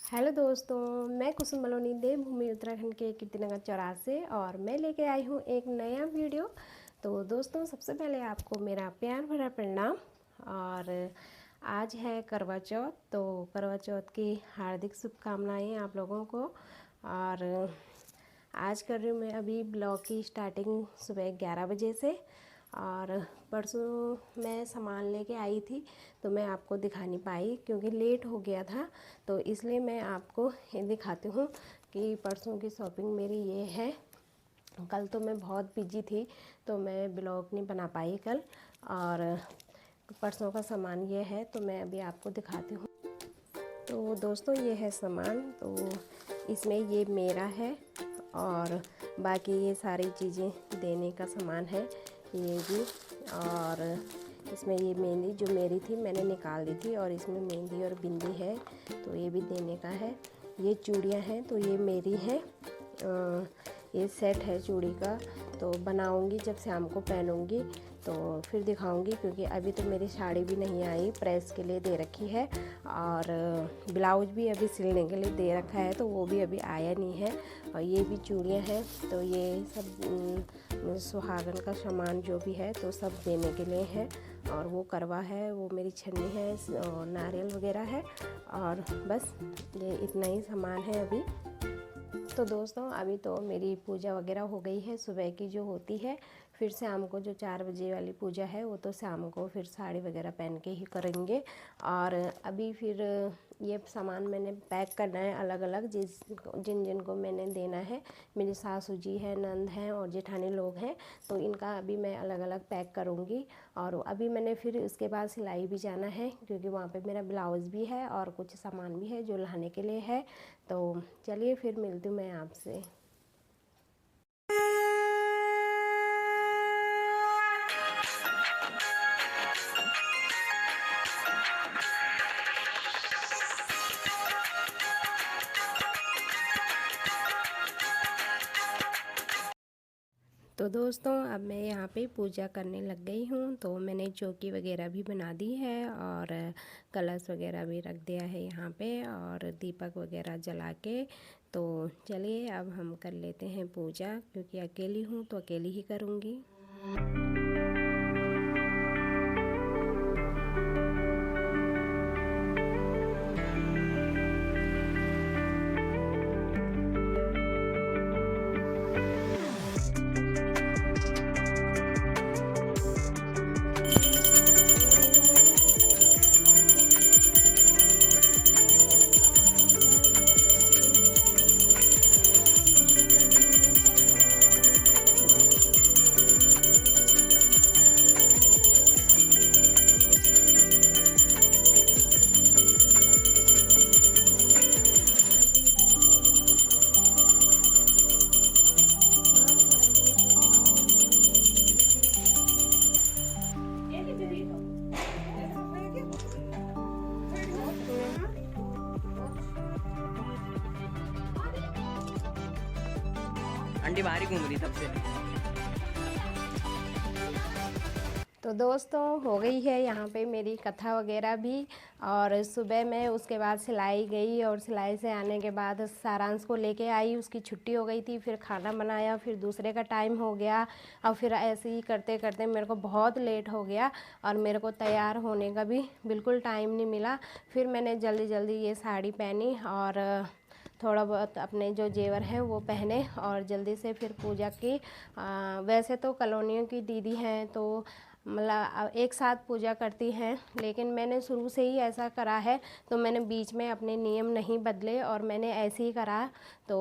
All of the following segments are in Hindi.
हेलो दोस्तों, मैं कुसुम बलोनी देवभूमि उत्तराखंड के कीर्तिनगर चौराहे से और मैं लेके आई हूँ एक नया वीडियो। तो दोस्तों, सबसे पहले आपको मेरा प्यार भरा प्रणाम। और आज है करवा चौथ, तो करवा चौथ की हार्दिक शुभकामनाएं आप लोगों को। और आज कर रही हूँ मैं अभी ब्लॉग की स्टार्टिंग सुबह 11 बजे से। और परसों मैं सामान लेके आई थी तो मैं आपको दिखा नहीं पाई क्योंकि लेट हो गया था, तो इसलिए मैं आपको ये दिखाती हूँ कि परसों की शॉपिंग मेरी ये है। कल तो मैं बहुत बिजी थी तो मैं ब्लॉग नहीं बना पाई कल, और परसों का सामान ये है तो मैं अभी आपको दिखाती हूँ। तो दोस्तों, ये है सामान, तो इसमें ये मेरा है और बाकी ये सारी चीज़ें देने का सामान है ये भी। और इसमें ये मेहंदी जो मेरी थी मैंने निकाल दी थी और इसमें मेहंदी और बिंदी है तो ये भी देने का है। ये चूड़ियाँ हैं तो ये मेरी है। ये सेट है चूड़ी का, तो बनाऊंगी जब शाम को पहनूंगी तो फिर दिखाऊंगी, क्योंकि अभी तो मेरी साड़ी भी नहीं आई, प्रेस के लिए दे रखी है और ब्लाउज भी अभी सिलने के लिए दे रखा है तो वो भी अभी आया नहीं है। और ये भी चूड़ियाँ हैं तो ये सब सुहागन का सामान जो भी है तो सब देने के लिए है। और वो करवा है, वो मेरी छन्नी है और नारियल वगैरह है, और बस ये इतना ही सामान है अभी। तो दोस्तों, अभी तो मेरी पूजा वगैरह हो गई है सुबह की जो होती है, फिर शाम को जो 4 बजे वाली पूजा है वो तो शाम को फिर साड़ी वगैरह पहन के ही करेंगे। और अभी फिर ये सामान मैंने पैक करना है अलग अलग, जिन जिन को मैंने देना है। मेरी सासू जी है, नंद हैं और जेठानी लोग हैं, तो इनका अभी मैं अलग अलग पैक करूँगी। और अभी मैंने फिर उसके बाद सिलाई भी जाना है क्योंकि वहाँ पे मेरा ब्लाउज़ भी है और कुछ सामान भी है जो लाने के लिए है। तो चलिए फिर मिलती हूँ मैं आपसे। तो दोस्तों, अब मैं यहाँ पे पूजा करने लग गई हूँ। तो मैंने चौकी वगैरह भी बना दी है और कलश वगैरह भी रख दिया है यहाँ पे और दीपक वगैरह जला के। तो चलिए अब हम कर लेते हैं पूजा, क्योंकि अकेली हूँ तो अकेली ही करूँगी। आंटी बाहर ही घूम रही तब से। तो दोस्तों, हो गई है यहाँ पे मेरी कथा वगैरह भी। और सुबह मैं उसके बाद सिलाई गई और सिलाई से आने के बाद सारांश को लेके आई, उसकी छुट्टी हो गई थी, फिर खाना बनाया, फिर दूसरे का टाइम हो गया और फिर ऐसे ही करते करते मेरे को बहुत लेट हो गया और मेरे को तैयार होने का भी बिल्कुल टाइम नहीं मिला। फिर मैंने जल्दी जल्दी ये साड़ी पहनी और थोड़ा बहुत अपने जो जेवर हैं वो पहने और जल्दी से फिर पूजा की। वैसे तो कॉलोनियों की दीदी हैं तो मतलब एक साथ पूजा करती हैं, लेकिन मैंने शुरू से ही ऐसा करा है तो मैंने बीच में अपने नियम नहीं बदले और मैंने ऐसे ही करा। तो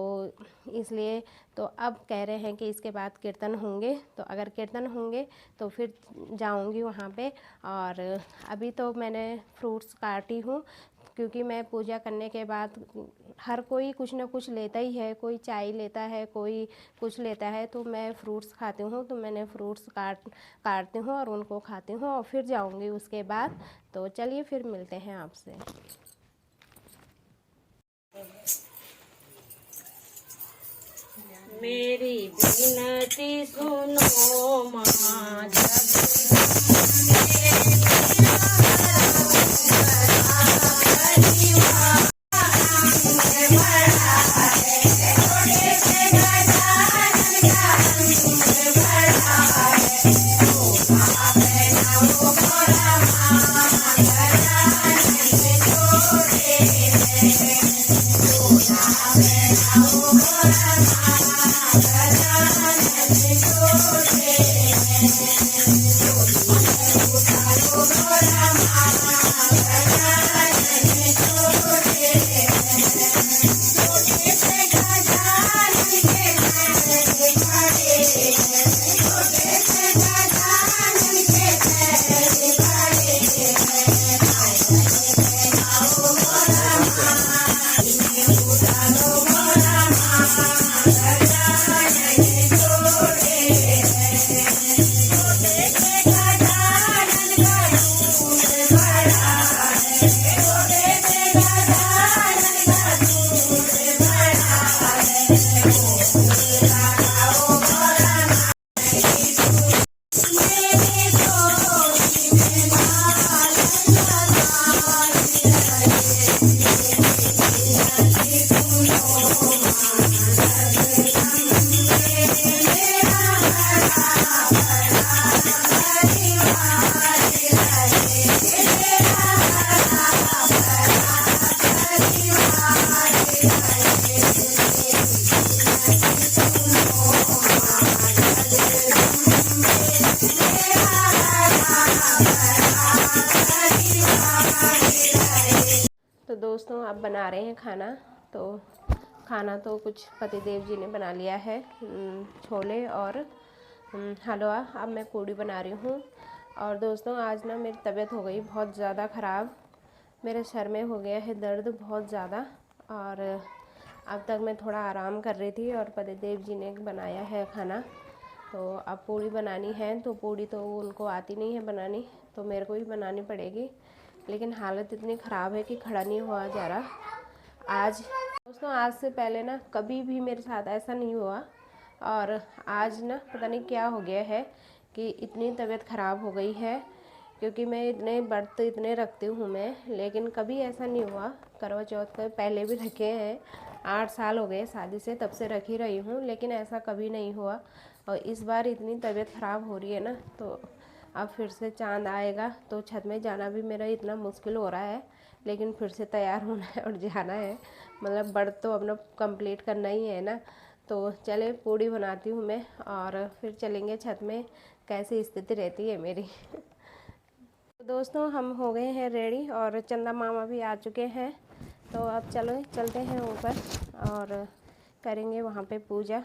इसलिए तो अब कह रहे हैं कि इसके बाद कीर्तन होंगे, तो अगर कीर्तन होंगे तो फिर जाऊंगी वहाँ पे। और अभी तो मैंने फ्रूट्स काटी हूँ क्योंकि मैं पूजा करने के बाद हर कोई कुछ ना कुछ लेता ही है, कोई चाय लेता है, कोई कुछ लेता है, तो मैं फ्रूट्स खाती हूँ। तो मैंने फ्रूट्स काटती हूँ और उनको खाती हूँ और फिर जाऊँगी उसके बाद। तो चलिए फिर मिलते हैं आपसे। मेरी विनती सुनो माँ, जब अब बना रहे हैं खाना। तो खाना तो कुछ पतिदेव जी ने बना लिया है, छोले और हलवा। अब मैं पूड़ी बना रही हूँ। और दोस्तों आज ना मेरी तबीयत हो गई बहुत ज़्यादा ख़राब, मेरे सर में हो गया है दर्द बहुत ज़्यादा। और अब तक मैं थोड़ा आराम कर रही थी और पतिदेव जी ने बनाया है खाना। तो अब पूड़ी बनानी है, तो पूड़ी तो उनको आती नहीं है बनानी, तो मेरे को ही बनानी पड़ेगी। लेकिन हालत इतनी ख़राब है कि खड़ा नहीं हुआ जा रहा। आज दोस्तों आज से पहले ना कभी भी मेरे साथ ऐसा नहीं हुआ, और आज ना पता नहीं क्या हो गया है कि इतनी तबीयत ख़राब हो गई है। क्योंकि मैं इतने व्रत तो इतने रखती हूँ मैं, लेकिन कभी ऐसा नहीं हुआ। करवा चौथ के पहले भी रखे हैं, 8 साल हो गए शादी से, तब से रख ही रही हूँ, लेकिन ऐसा कभी नहीं हुआ। और इस बार इतनी तबीयत ख़राब हो रही है ना, तो अब फिर से चांद आएगा तो छत में जाना भी मेरा इतना मुश्किल हो रहा है। लेकिन फिर से तैयार होना है और जाना है, मतलब व्रत तो अपना कंप्लीट करना ही है ना। तो चले पूड़ी बनाती हूँ मैं, और फिर चलेंगे छत में, कैसी स्थिति रहती है मेरी। तो दोस्तों हम हो गए हैं रेडी, और चंदा मामा भी आ चुके हैं। तो अब चलो चलते हैं ऊपर और करेंगे वहाँ पे पूजा।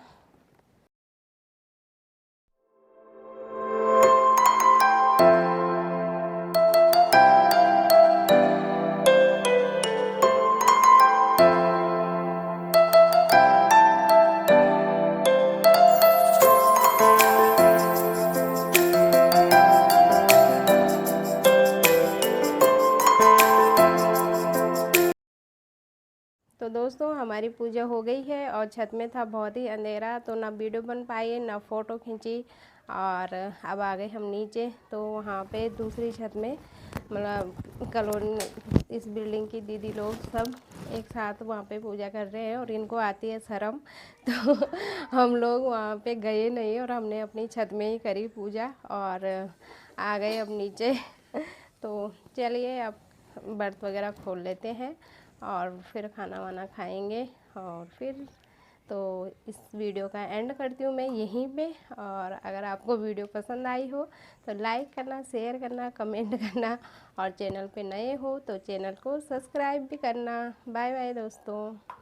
तो दोस्तों हमारी पूजा हो गई है, और छत में था बहुत ही अंधेरा, तो ना वीडियो बन पाई ना फ़ोटो खींची। और अब आ गए हम नीचे। तो वहाँ पे दूसरी छत में, मतलब कॉलोनी इस बिल्डिंग की दीदी लोग सब एक साथ वहाँ पे पूजा कर रहे हैं, और इनको आती है शर्म। तो हम लोग वहाँ पे गए नहीं, और हमने अपनी छत में ही करी पूजा और आ गए अब नीचे। तो चलिए अब बर्त वगैरह खोल लेते हैं और फिर खाना वाना खाएंगे। और फिर तो इस वीडियो का एंड करती हूँ मैं यहीं पे। और अगर आपको वीडियो पसंद आई हो तो लाइक करना, शेयर करना, कमेंट करना, और चैनल पे नए हो तो चैनल को सब्सक्राइब भी करना। बाय बाय दोस्तों।